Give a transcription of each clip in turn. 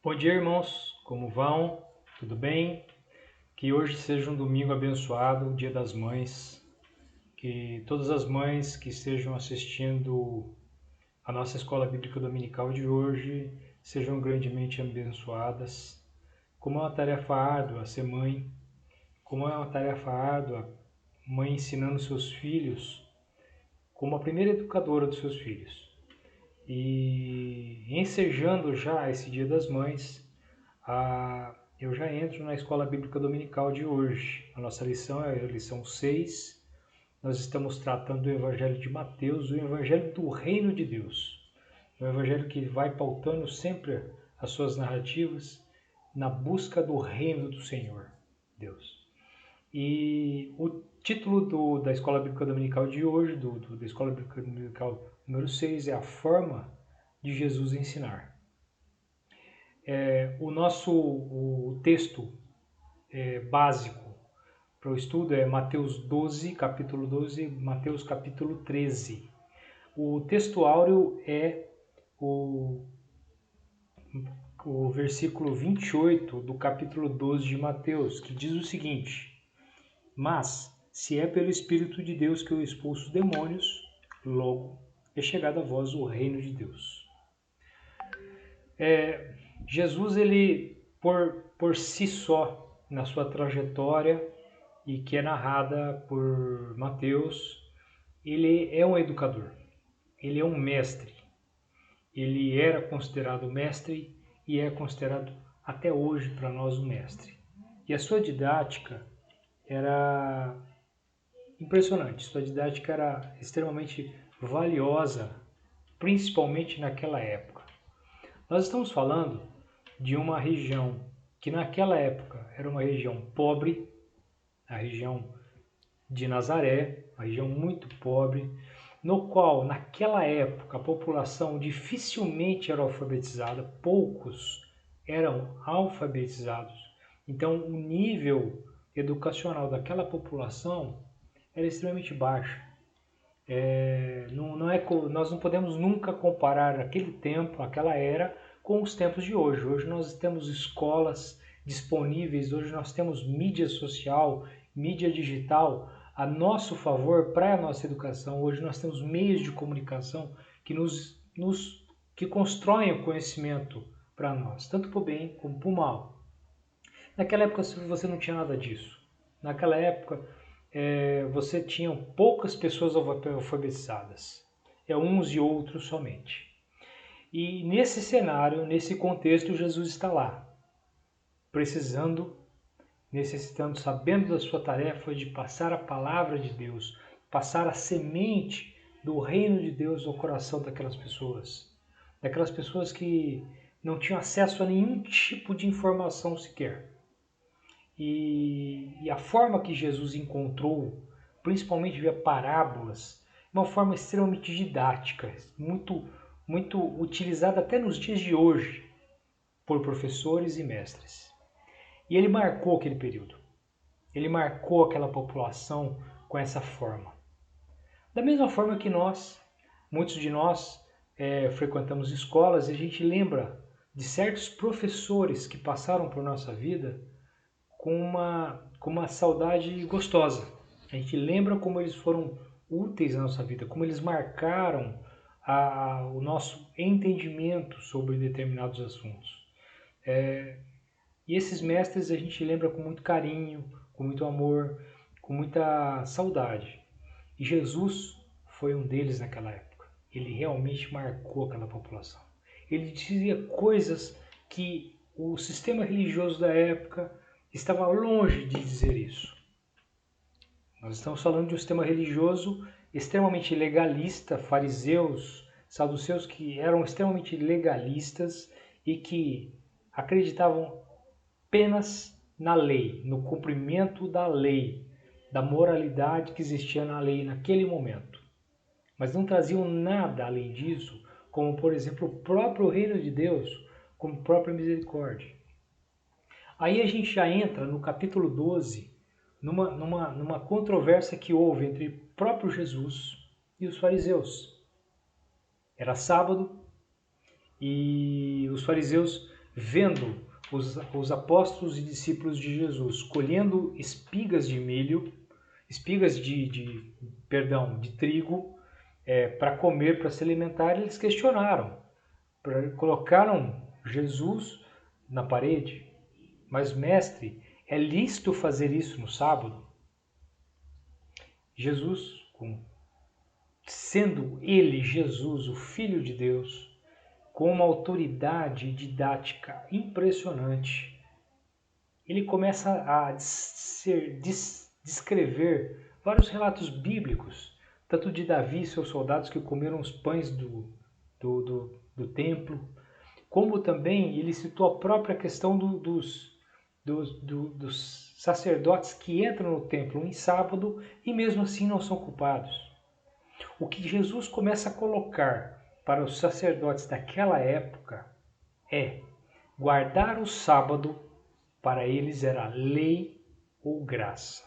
Bom dia, irmãos. Como vão? Tudo bem? Que hoje seja um domingo abençoado, o Dia das Mães. Que todas as mães que estejam assistindo a nossa escola bíblica dominical de hoje sejam grandemente abençoadas. Como é uma tarefa árdua ser mãe, como é uma tarefa árdua mãe ensinando seus filhos como a primeira educadora dos seus filhos. E ensejando já esse Dia das Mães, eu já entro na escola bíblica dominical de hoje. A nossa lição é a lição 6. Nós estamos tratando do Evangelho de Mateus, o Evangelho do Reino de Deus. É um Evangelho que vai pautando sempre as suas narrativas na busca do reino do Senhor, Deus. E o título da escola bíblica dominical de hoje, da escola bíblica dominical número 6, é a forma de Jesus ensinar. O texto básico para o estudo é Mateus 12, capítulo 12, Mateus capítulo 13. O texto áureo é o versículo 28 do capítulo 12 de Mateus, que diz o seguinte: Mas, se é pelo Espírito de Deus que eu expulso demônios, logo é chegado a vós o reino de Deus. Jesus, ele, por si só, na sua trajetória, e que é narrada por Mateus, ele é um educador, ele é um mestre. Ele era considerado mestre e é considerado até hoje para nós um mestre. E a sua didática era impressionante, sua didática era extremamente valiosa, principalmente naquela época. Nós estamos falando de uma região que naquela época era uma região pobre, a região de Nazaré, uma região muito pobre, no qual naquela época a população dificilmente era alfabetizada, poucos eram alfabetizados. Então o nível educacional daquela população era extremamente baixo. Nós não podemos nunca comparar aquele tempo, aquela era, com os tempos de hoje. Hoje nós temos escolas disponíveis, hoje nós temos mídia social, mídia digital a nosso favor para a nossa educação. Hoje nós temos meios de comunicação que constroem o conhecimento para nós, tanto para o bem como para o mal. Naquela época você não tinha nada disso. Naquela época você tinha poucas pessoas alfabetizadas, uns e outros somente. E nesse cenário, nesse contexto, Jesus está lá, necessitando, sabendo da sua tarefa de passar a palavra de Deus, passar a semente do reino de Deus ao coração daquelas pessoas que não tinham acesso a nenhum tipo de informação sequer. E a forma que Jesus encontrou, principalmente via parábolas, uma forma extremamente didática, muito utilizada até nos dias de hoje por professores e mestres. E ele marcou aquele período. Ele marcou aquela população com essa forma. Da mesma forma que muitos de nós frequentamos escolas e a gente lembra de certos professores que passaram por nossa vida com uma saudade gostosa. A gente lembra como eles foram úteis na nossa vida, como eles marcaram o nosso entendimento sobre determinados assuntos. E esses mestres a gente lembra com muito carinho, com muito amor, com muita saudade. E Jesus foi um deles naquela época. Ele realmente marcou aquela população. Ele dizia coisas que o sistema religioso da época estava longe de dizer isso. Nós estamos falando de um sistema religioso extremamente legalista, fariseus, saduceus que eram extremamente legalistas e que acreditavam apenas na lei, no cumprimento da lei, da moralidade que existia na lei naquele momento. Mas não traziam nada além disso, como por exemplo o próprio reino de Deus, como própria misericórdia. Aí a gente já entra no capítulo 12, numa controvérsia que houve entre o próprio Jesus e os fariseus. Era sábado e os fariseus vendo os apóstolos e discípulos de Jesus colhendo espigas de milho, espigas de trigo, para comer, para se alimentar, eles questionaram. Colocaram Jesus na parede. Mas, mestre, é lícito fazer isso no sábado? Jesus, sendo ele, Jesus, o Filho de Deus, com uma autoridade didática impressionante, ele começa a descrever vários relatos bíblicos, tanto de Davi e seus soldados que comeram os pães do templo, como também ele citou a própria questão dos sacerdotes que entram no templo em sábado e mesmo assim não são culpados. O que Jesus começa a colocar para os sacerdotes daquela época é guardar o sábado, para eles era lei ou graça.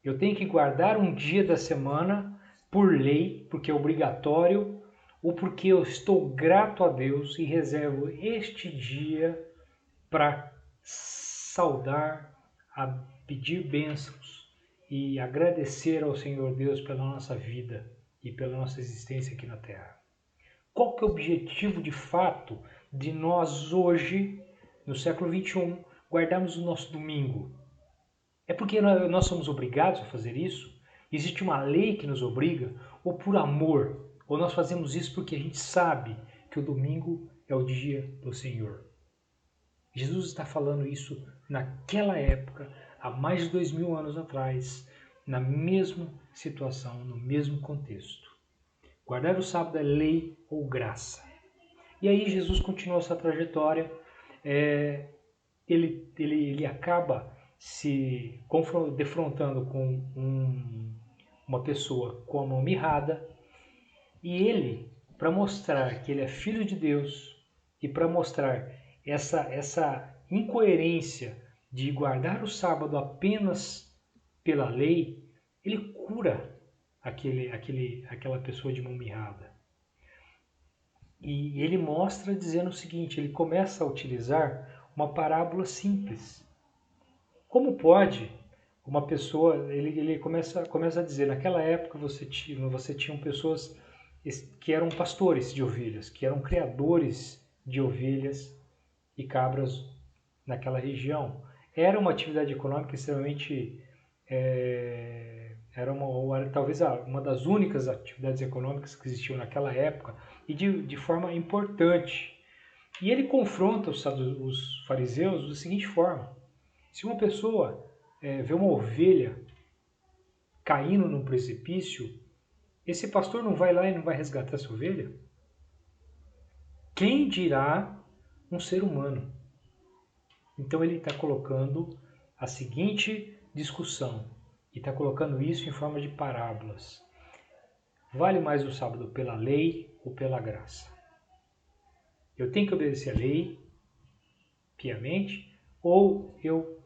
Eu tenho que guardar um dia da semana por lei, porque é obrigatório, ou porque eu estou grato a Deus e reservo este dia para saudar, a pedir bênçãos e agradecer ao Senhor Deus pela nossa vida e pela nossa existência aqui na Terra. Qual que é o objetivo de fato de nós hoje, no século XXI, guardarmos o nosso domingo? É porque nós somos obrigados a fazer isso? Existe uma lei que nos obriga? Ou por amor? Ou nós fazemos isso porque a gente sabe que o domingo é o dia do Senhor? Jesus está falando isso naquela época, há mais de 2000 anos atrás, na mesma situação, no mesmo contexto. Guardar o sábado é lei ou graça. E aí Jesus continua essa trajetória, ele acaba se defrontando com uma pessoa com a mão mirrada, e ele, para mostrar que ele é filho de Deus e para mostrar essa incoerência de guardar o sábado apenas pela lei, ele cura aquela pessoa de mão mirrada. E ele mostra dizendo o seguinte, ele começa a utilizar uma parábola simples. Como pode uma pessoa, ele começa a dizer, naquela época você tinha pessoas que eram pastores de ovelhas, que eram criadores de ovelhas e cabras naquela região. Era uma atividade econômica extremamente, talvez uma das únicas atividades econômicas que existiam naquela época e de forma importante. E ele confronta os fariseus da seguinte forma: se uma pessoa vê uma ovelha caindo num precipício, esse pastor não vai lá e não vai resgatar essa ovelha? Quem dirá um ser humano? Então ele está colocando a seguinte discussão, e está colocando isso em forma de parábolas. Vale mais o sábado pela lei ou pela graça? Eu tenho que obedecer a lei piamente, ou eu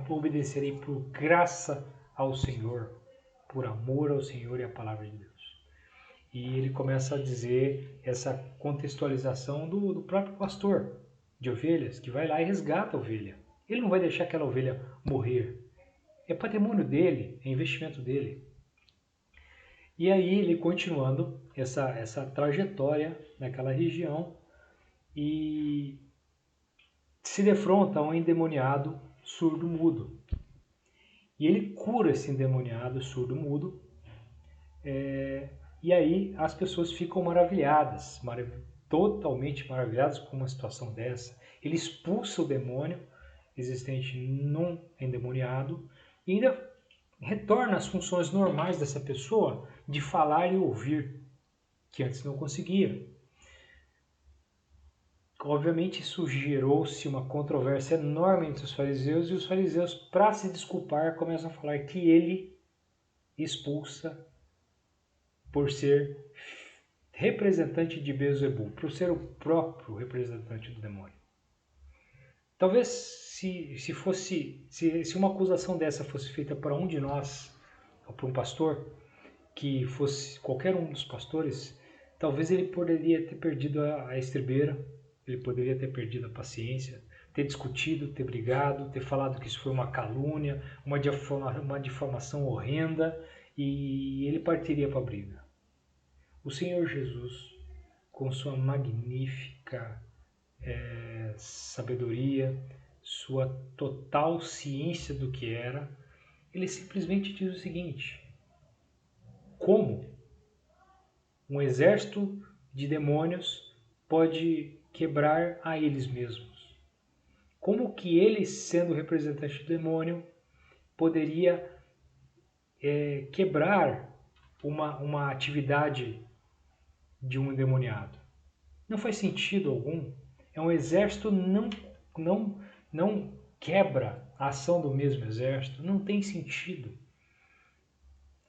obedecerei por graça ao Senhor, por amor ao Senhor e à palavra de Deus? E ele começa a dizer essa contextualização do próprio pastor de ovelhas, que vai lá e resgata a ovelha. Ele não vai deixar aquela ovelha morrer. É patrimônio dele, é investimento dele. E aí ele continuando essa trajetória naquela região e se defronta a um endemoniado surdo-mudo. E ele cura esse endemoniado surdo-mudo. E aí as pessoas ficam maravilhadas, totalmente maravilhadas com uma situação dessa. Ele expulsa o demônio existente num endemoniado e ainda retorna às funções normais dessa pessoa de falar e ouvir, que antes não conseguia. Obviamente isso gerou-se uma controvérsia enorme entre os fariseus, e os fariseus, para se desculpar, começam a falar que ele expulsa por ser representante de Beelzebul, por ser o próprio representante do demônio. Talvez se uma acusação dessa fosse feita para um de nós, ou para um pastor, que fosse qualquer um dos pastores, talvez ele poderia ter perdido a estribeira, Ele poderia ter perdido a paciência, ter discutido, ter brigado, ter falado que isso foi uma calúnia, uma difamação horrenda, e ele partiria para a briga. O Senhor Jesus, com sua magnífica sabedoria, sua total ciência do que era, ele simplesmente diz o seguinte: como um exército de demônios pode quebrar a eles mesmos? Como que ele, sendo representante do demônio, poderia quebrar uma atividade de um endemoniado? Não faz sentido algum. É um exército, não quebra a ação do mesmo exército. Não tem sentido.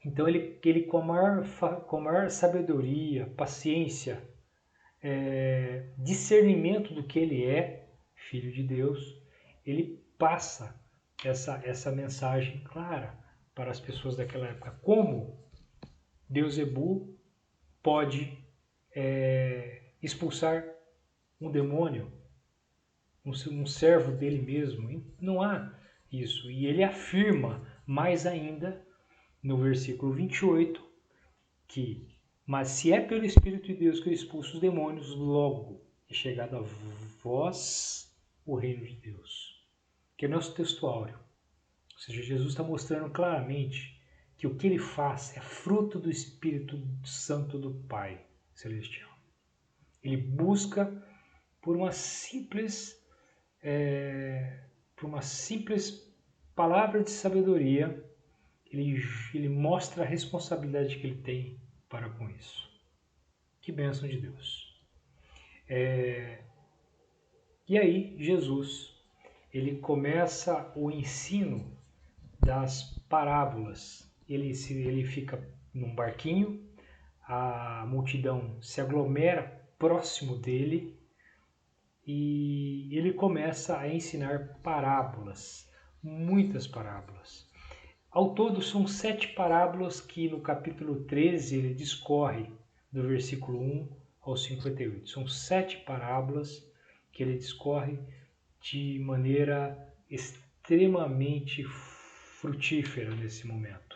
Então ele com a maior sabedoria, paciência, discernimento do que ele é, Filho de Deus, ele passa essa mensagem clara para as pessoas daquela época. Como Beelzebul pode expulsar um demônio, um servo dele mesmo? Não há isso. E ele afirma mais ainda no versículo 28 que: mas se é pelo Espírito de Deus que eu expulso os demônios, logo é chegado a vós o reino de Deus. Que é nosso texto áureo. Ou seja, Jesus está mostrando claramente que o que ele faz é fruto do Espírito Santo do Pai Celestial. Ele busca por uma simples palavra de sabedoria, ele mostra a responsabilidade que ele tem para com isso. Que bênção de Deus. E aí, Jesus, ele começa o ensino das parábolas. Ele fica num barquinho, a multidão se aglomera próximo dele e ele começa a ensinar parábolas, muitas parábolas. Ao todo são 7 parábolas que no capítulo 13 ele discorre do versículo 1 ao 58. São 7 parábolas que ele discorre de maneira extremamente frutífera nesse momento.